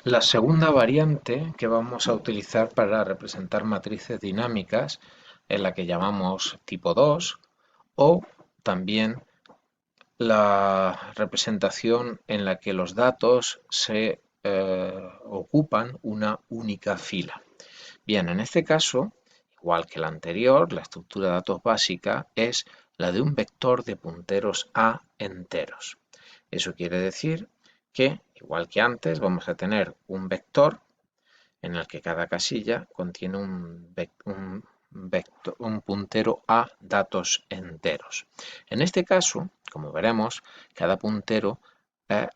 La segunda variante que vamos a utilizar para representar matrices dinámicas es la que llamamos tipo 2 o también la representación en la que los datos se ocupan una única fila. Bien, en este caso, igual que la anterior, la estructura de datos básica es la de un vector de punteros a enteros. Eso quiere decir que, igual que antes, vamos a tener un vector en el que cada casilla contiene un puntero a datos enteros. En este caso, como veremos, cada puntero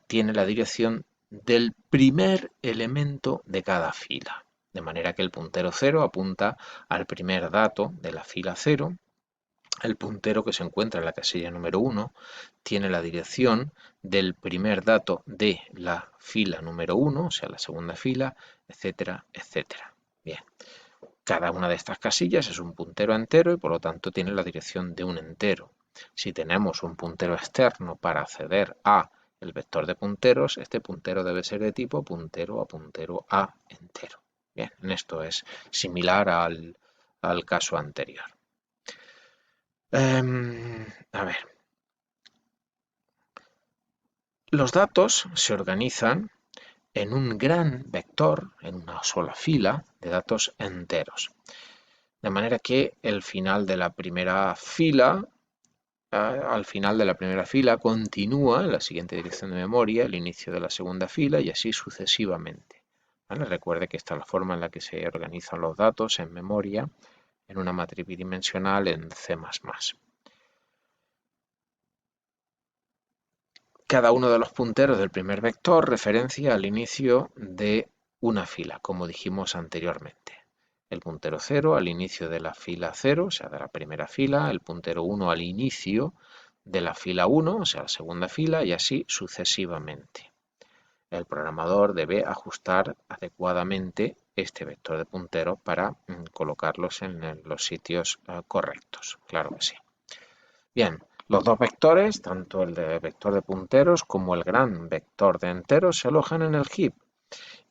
tiene la dirección del primer elemento de cada fila. De manera que el puntero 0 apunta al primer dato de la fila 0. El puntero que se encuentra en la casilla número 1 tiene la dirección del primer dato de la fila número 1, o sea, la segunda fila, etcétera, etcétera. Bien, cada una de estas casillas es un puntero entero y por lo tanto tiene la dirección de un entero. Si tenemos un puntero externo para acceder a el vector de punteros, este puntero debe ser de tipo puntero a entero. Bien, esto es similar al caso anterior. A ver, los datos se organizan en un gran vector, en una sola fila de datos enteros. De manera que el final de la primera fila, al final de la primera fila continúa en la siguiente dirección de memoria, el inicio de la segunda fila y así sucesivamente. ¿Vale? Recuerde que esta es la forma en la que se organizan los datos en memoria en una matriz bidimensional en C++. Cada uno de los punteros del primer vector referencia al inicio de una fila, como dijimos anteriormente. El puntero 0 al inicio de la fila 0, o sea, de la primera fila, el puntero 1 al inicio de la fila 1, o sea, la segunda fila, y así sucesivamente. El programador debe ajustar adecuadamente este vector de punteros para colocarlos en los sitios correctos, claro que sí. Bien, los dos vectores, tanto el de vector de punteros como el gran vector de enteros, se alojan en el heap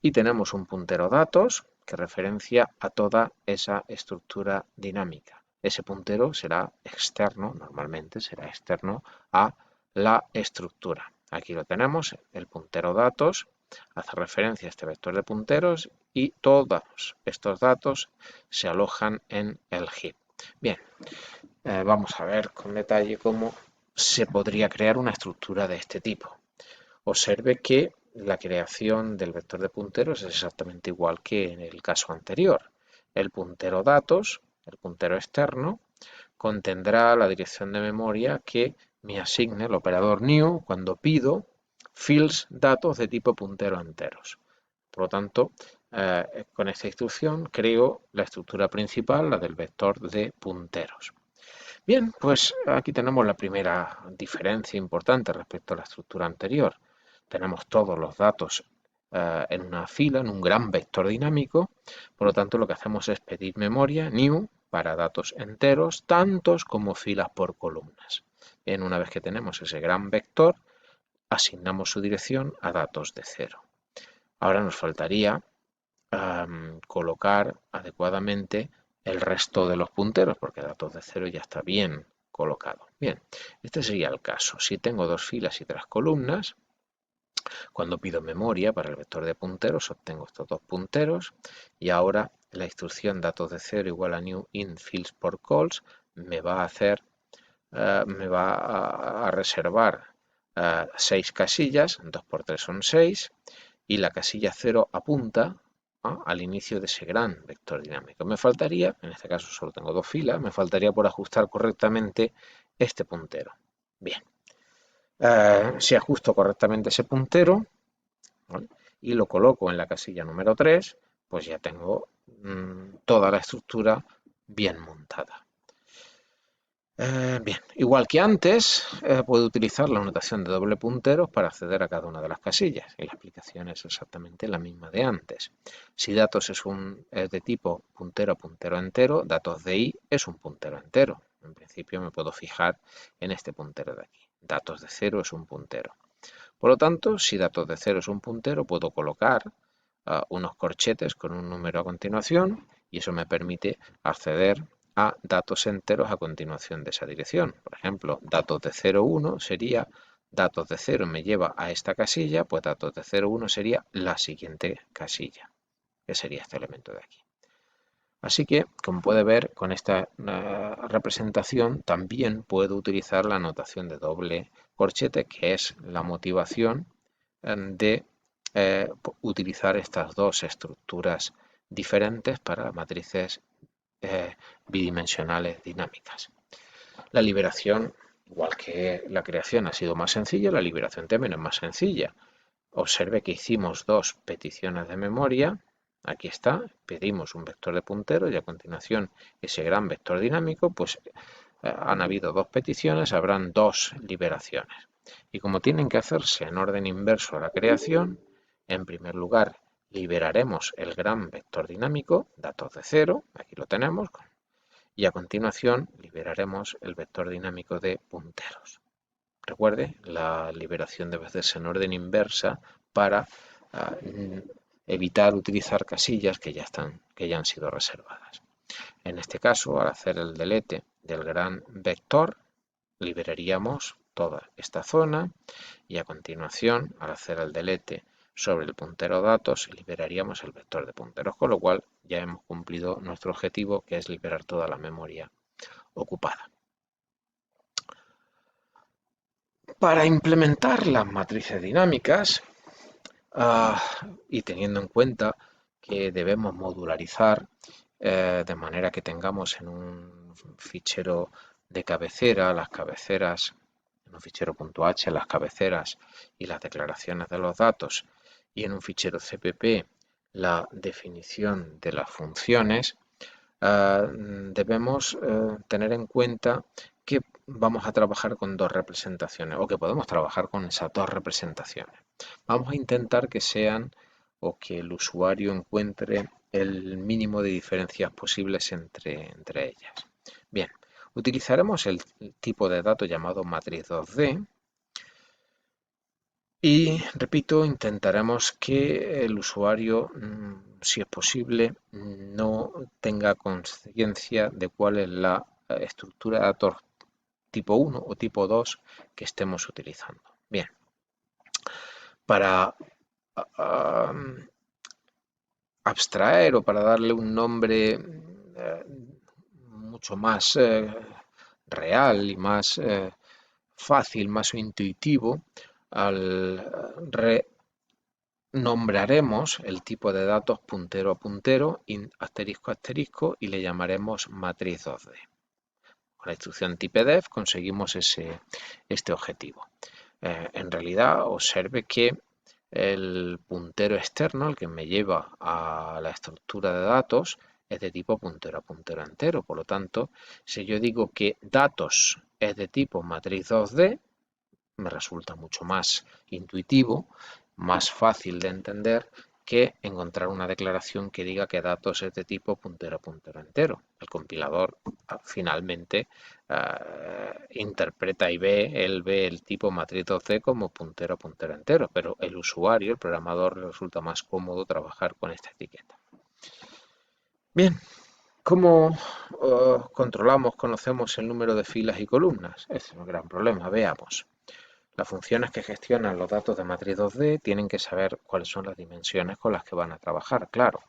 y tenemos un puntero datos que referencia a toda esa estructura dinámica. Ese puntero será externo, normalmente será externo a la estructura. Aquí lo tenemos, el puntero datos hace referencia a este vector de punteros y todos estos datos se alojan en el heap. Bien, vamos a ver con detalle cómo se podría crear una estructura de este tipo. Observe que la creación del vector de punteros es exactamente igual que en el caso anterior. El puntero datos, el puntero externo, contendrá la dirección de memoria que me asigne el operador new cuando pido fields datos de tipo puntero enteros. Por lo tanto, con esta instrucción creo la estructura principal, la del vector de punteros. Bien, pues aquí tenemos la primera diferencia importante respecto a la estructura anterior. Tenemos todos los datos en una fila, en un gran vector dinámico, por lo tanto lo que hacemos es pedir memoria new para datos enteros, tantos como filas por columnas. Bien, una vez que tenemos ese gran vector, asignamos su dirección a datos de 0. Ahora nos faltaría colocar adecuadamente el resto de los punteros, porque datos de 0 ya está bien colocado. Bien, este sería el caso. Si tengo dos filas y tres columnas, cuando pido memoria para el vector de punteros, obtengo estos dos punteros y ahora la instrucción datos de 0 igual a new int fields por calls me va a hacer, me va a reservar 6 casillas, 2 por 3 son 6, y la casilla 0 apunta al inicio de ese gran vector dinámico. Me faltaría, en este caso solo tengo dos filas, me faltaría por ajustar correctamente este puntero. Bien, si ajusto correctamente ese puntero, ¿vale? Y lo coloco en la casilla número 3, pues ya tengo toda la estructura bien montada. Bien, igual que antes, puedo utilizar la notación de doble punteros para acceder a cada una de las casillas y la explicación es exactamente la misma de antes. Si datos es de tipo puntero a puntero entero, datos de i es un puntero entero. En principio me puedo fijar en este puntero de aquí. Datos de 0 es un puntero. Por lo tanto, si datos de 0 es un puntero, puedo colocar unos corchetes con un número a continuación y eso me permite acceder a datos enteros a continuación de esa dirección. Por ejemplo, datos de 0, 1 sería datos de 0 me lleva a esta casilla, pues datos de 0, 1 sería la siguiente casilla, que sería este elemento de aquí. Así que, como puede ver, con esta representación también puedo utilizar la notación de doble corchete, que es la motivación de utilizar estas dos estructuras diferentes para matrices bidimensionales dinámicas. La liberación, igual que la creación ha sido más sencilla, la liberación también es más sencilla. Observe que hicimos dos peticiones de memoria. Aquí está, pedimos un vector de puntero y a continuación ese gran vector dinámico, pues han habido dos peticiones, habrán dos liberaciones. Y como tienen que hacerse en orden inverso a la creación, en primer lugar liberaremos el gran vector dinámico, datos de 0, aquí lo tenemos, y a continuación liberaremos el vector dinámico de punteros. Recuerde, la liberación debe hacerse en orden inversa para evitar utilizar casillas que ya han sido reservadas. En este caso, al hacer el delete del gran vector, liberaríamos toda esta zona y a continuación, al hacer el delete sobre el puntero datos, liberaríamos el vector de punteros, con lo cual ya hemos cumplido nuestro objetivo, que es liberar toda la memoria ocupada. Para implementar las matrices dinámicas y teniendo en cuenta que debemos modularizar de manera que tengamos en un fichero de cabecera las cabeceras, en un fichero .h las cabeceras y las declaraciones de los datos y en un fichero CPP la definición de las funciones, debemos tener en cuenta que vamos a trabajar con dos representaciones o que podemos trabajar con esas dos representaciones. Vamos a intentar que sean o que el usuario encuentre el mínimo de diferencias posibles entre ellas. Bien, utilizaremos el tipo de dato llamado matriz 2D y, repito, intentaremos que el usuario, si es posible, no tenga conciencia de cuál es la estructura de datos tipo 1 o tipo 2 que estemos utilizando. Bien, para abstraer o para darle un nombre mucho más real y más fácil, más intuitivo, nombraremos el tipo de datos puntero a puntero, asterisco a asterisco, y le llamaremos matriz 2D. Con la instrucción typedef conseguimos este objetivo. En realidad, observe que el puntero externo, el que me lleva a la estructura de datos, es de tipo puntero a puntero entero. Por lo tanto, si yo digo que datos es de tipo matriz 2D, me resulta mucho más intuitivo, más fácil de entender que encontrar una declaración que diga que datos es de tipo puntero a puntero entero. El compilador finalmente interpreta y él ve el tipo matriz 2D como puntero a puntero entero, pero el usuario, el programador, le resulta más cómodo trabajar con esta etiqueta. Bien, ¿cómo conocemos el número de filas y columnas? Ese es un gran problema, veamos. Las funciones que gestionan los datos de matriz 2D tienen que saber cuáles son las dimensiones con las que van a trabajar, claro.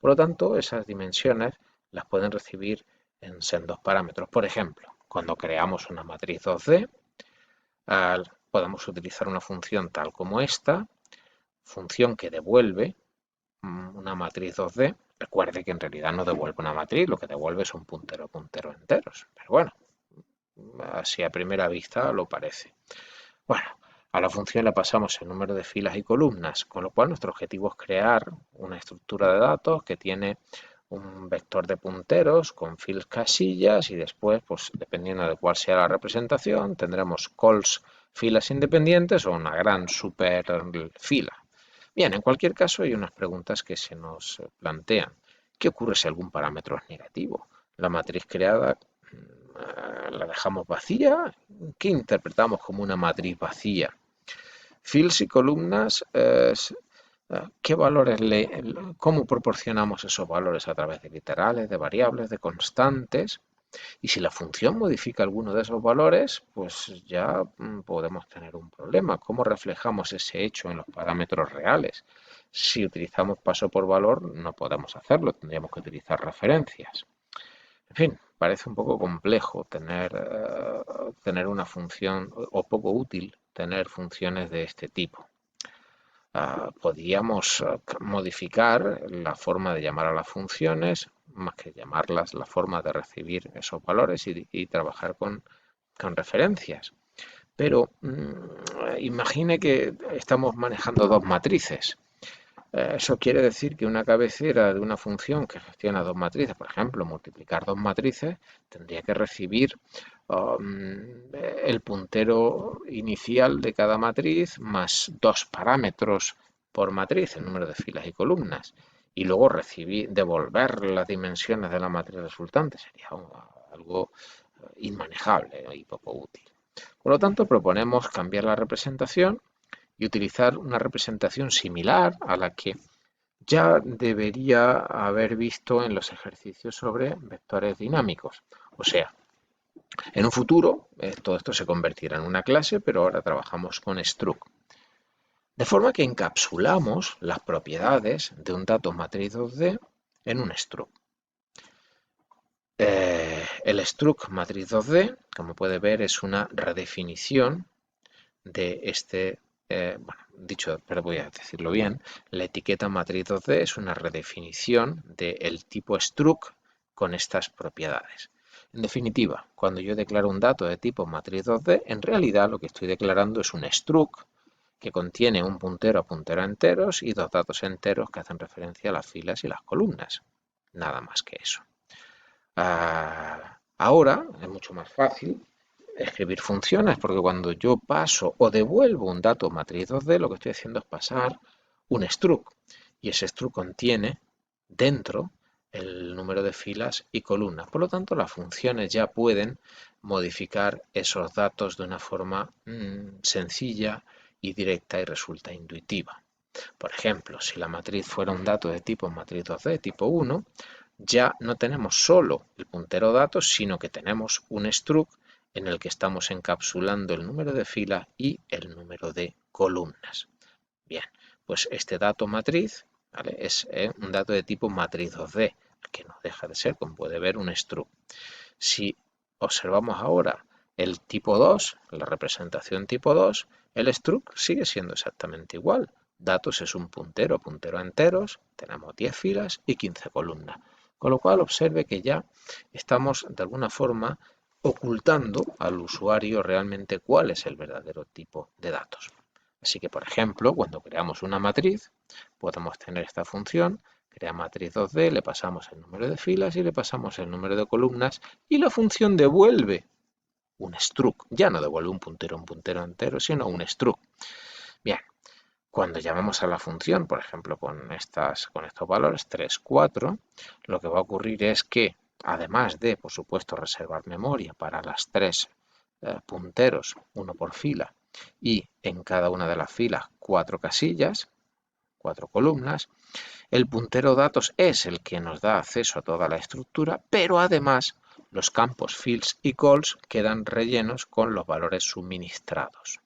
Por lo tanto, esas dimensiones las pueden recibir en sendos parámetros. Por ejemplo, cuando creamos una matriz 2D, podemos utilizar una función tal como esta, función que devuelve una matriz 2D. Recuerde que en realidad no devuelve una matriz, lo que devuelve son punteros enteros. Pero bueno, así a primera vista lo parece. Bueno, a la función le pasamos el número de filas y columnas, con lo cual nuestro objetivo es crear una estructura de datos que tiene un vector de punteros con filas casillas y después, pues dependiendo de cuál sea la representación, tendremos calls filas independientes o una gran super fila. Bien, en cualquier caso hay unas preguntas que se nos plantean. ¿Qué ocurre si algún parámetro es negativo? La matriz creada la dejamos vacía. ¿Qué interpretamos como una matriz vacía? Fields y columnas ¿Qué valores cómo proporcionamos esos valores a través de literales, de variables, de constantes? Y si la función modifica alguno de esos valores, pues ya podemos tener un problema. ¿Cómo reflejamos ese hecho en los parámetros reales? Si utilizamos paso por valor, no podemos hacerlo, tendríamos que utilizar referencias. En fin, parece un poco complejo tener una función, o poco útil tener funciones de este tipo. Podríamos modificar la forma de llamar a las funciones, más que llamarlas, la forma de recibir esos valores y trabajar con referencias. Pero imagine que estamos manejando dos matrices. Eso quiere decir que una cabecera de una función que gestiona dos matrices, por ejemplo, multiplicar dos matrices, tendría que recibir el puntero inicial de cada matriz más dos parámetros por matriz, el número de filas y columnas, y luego devolver las dimensiones de la matriz resultante. Sería algo inmanejable y poco útil. Por lo tanto, proponemos cambiar la representación y utilizar una representación similar a la que ya debería haber visto en los ejercicios sobre vectores dinámicos. O sea, en un futuro todo esto se convertirá en una clase, pero ahora trabajamos con struct. De forma que encapsulamos las propiedades de un dato matriz 2D en un struct. El struct matriz 2D, como puede ver, es una redefinición de pero voy a decirlo bien, la etiqueta matriz 2D es una redefinición del tipo struct con estas propiedades. En definitiva, cuando yo declaro un dato de tipo matriz 2D, en realidad lo que estoy declarando es un struct que contiene un puntero a puntero a enteros y dos datos enteros que hacen referencia a las filas y las columnas. Nada más que eso. Ahora es mucho más fácil escribir funciones, porque cuando yo paso o devuelvo un dato matriz 2D, lo que estoy haciendo es pasar un struct, y ese struct contiene dentro el número de filas y columnas. Por lo tanto, las funciones ya pueden modificar esos datos de una forma sencilla y directa y resulta intuitiva. Por ejemplo, si la matriz fuera un dato de tipo matriz 2D, tipo 1, ya no tenemos solo el puntero datos, sino que tenemos un struct en el que estamos encapsulando el número de filas y el número de columnas. Bien, pues este dato matriz, ¿vale?, es un dato de tipo matriz 2D, que no deja de ser, como puede ver, un struct. Si observamos ahora el tipo 2, la representación tipo 2, el struct sigue siendo exactamente igual. Datos es un puntero a enteros, tenemos 10 filas y 15 columnas. Con lo cual observe que ya estamos de alguna forma ocultando al usuario realmente cuál es el verdadero tipo de datos. Así que, por ejemplo, cuando creamos una matriz, podemos tener esta función, crea matriz 2D, le pasamos el número de filas y le pasamos el número de columnas y la función devuelve un struct. Ya no devuelve un puntero entero, sino un struct. Bien, cuando llamamos a la función, por ejemplo, con estos valores 3, 4, lo que va a ocurrir es que, además de, por supuesto, reservar memoria para las tres punteros, uno por fila, y en cada una de las filas 4 casillas, 4 columnas, el puntero datos es el que nos da acceso a toda la estructura, pero además los campos fields y calls quedan rellenos con los valores suministrados.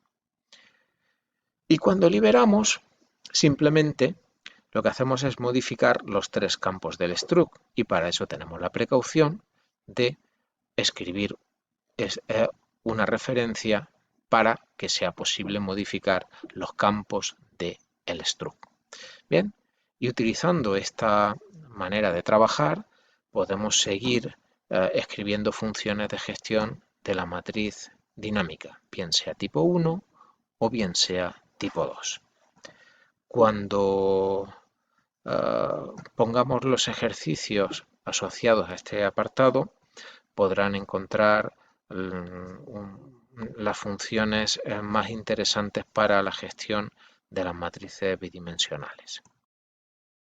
Y cuando liberamos, simplemente lo que hacemos es modificar los tres campos del struct, y para eso tenemos la precaución de escribir una referencia para que sea posible modificar los campos del struct. Bien, y utilizando esta manera de trabajar, podemos seguir escribiendo funciones de gestión de la matriz dinámica, bien sea tipo 1 o bien sea tipo 2. Cuando pongamos los ejercicios asociados a este apartado, podrán encontrar las funciones más interesantes para la gestión de las matrices bidimensionales.